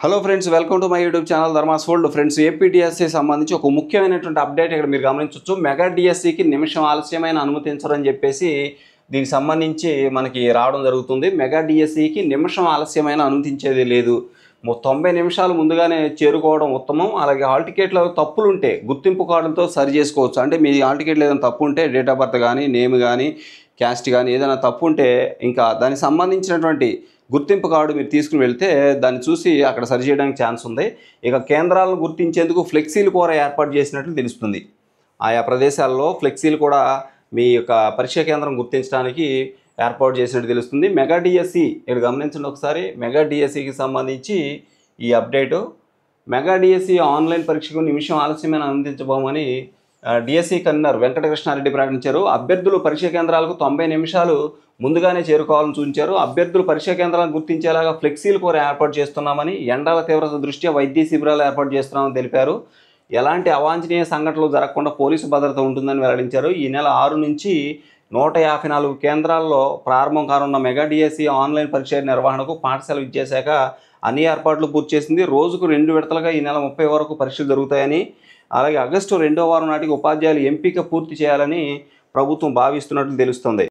Hello friends, welcome to my YouTube channel Dharma's world. Friends, APDSC సంబంధించి ఒక ముఖ్యమైనటువంటి update ఇక్కడ మీరు గమనించవచ్చు. మెగా డిఎస్సికి నిమిషం ఆలస్యమైన అనుమతించరని చెప్పేసి దీనికి సంబంధించి మనకి రావడం జరుగుతుంది. మెగా డిఎస్సికి నిమిషం ఆలస్యమైన అనుమతించేది లేదు. 90 నిమిషాలు ముందుగానే చేరుకోవడం ఉత్తమం. అలాగే హాల్ టికెట్లో తప్పులు ఉంటే గుర్తింపు కార్డులతో సరి చేసుకోవచ్చు. అంటే మీ హాల్ టికెట్లో ఏదైనా తప్పు ఉంటే డేట్ ఆఫ్ బర్త్ కానీ, నేమ్ కానీ, క్యాస్ట్ కానీ ఏదైనా తప్పు ఉంటే ఇంకా దానికి సంబంధించినటువంటి గుర్తింపు కార్డు మీరు తీసుకుని వెళ్తే దాన్ని చూసి అక్కడ సరి చేయడానికి ఛాన్స్ ఉంది. ఇక కేంద్రాలను గుర్తించేందుకు ఫ్లెక్సీలు కూడా ఏర్పాటు చేసినట్లు తెలుస్తుంది. ఆయా ప్రదేశాల్లో ఫ్లెక్సీలు కూడా మీ యొక్క పరీక్షా కేంద్రం గుర్తించడానికి ఏర్పాటు చేసినట్టు తెలుస్తుంది. మెగా డిఎస్సి ఇక్కడ గమనించండి ఒకసారి. మెగా డిఎస్సికి సంబంధించి ఈ అప్డేటు. మెగా డిఎస్సి ఆన్లైన్ పరీక్షకు నిమిషం ఆలస్యమైన అనుమతించబోమని డిఎస్సి కన్వీనర్ వెంకటకృష్ణారెడ్డి ప్రకటించారు. అభ్యర్థులు పరీక్షా కేంద్రాలకు 90 నిమిషాలు ముందుగానే చేరుకోవాలని సూచించారు. అభ్యర్థులు పరీక్షా కేంద్రాలను గుర్తించేలాగా ఫ్లెక్సీలు కూడా ఏర్పాటు చేస్తున్నామని, ఎండల తీవ్రత దృష్ట్యా వైద్య శిబిరాలు ఏర్పాటు చేస్తున్నామని తెలిపారు. ఎలాంటి అవాంఛనీయ సంఘటనలు జరగకుండా పోలీసు భద్రత ఉంటుందని వెల్లడించారు. ఈ నెల 6 నుంచి 154 కేంద్రాల్లో ప్రారంభం కానున్న మెగా డిఎస్సి ఆన్లైన్ పరీక్ష నిర్వహణకు పాఠశాల విద్యాశాఖ అన్ని ఏర్పాట్లు పూర్తి చేసింది. రోజుకు 2 విడతలుగా ఈ నెల 30 వరకు పరీక్షలు జరుగుతాయని, అలాగే ఆగస్టు 2వ వారం నాటికి ఉపాధ్యాయులు ఎంపిక పూర్తి చేయాలని ప్రభుత్వం భావిస్తున్నట్లు తెలుస్తుంది.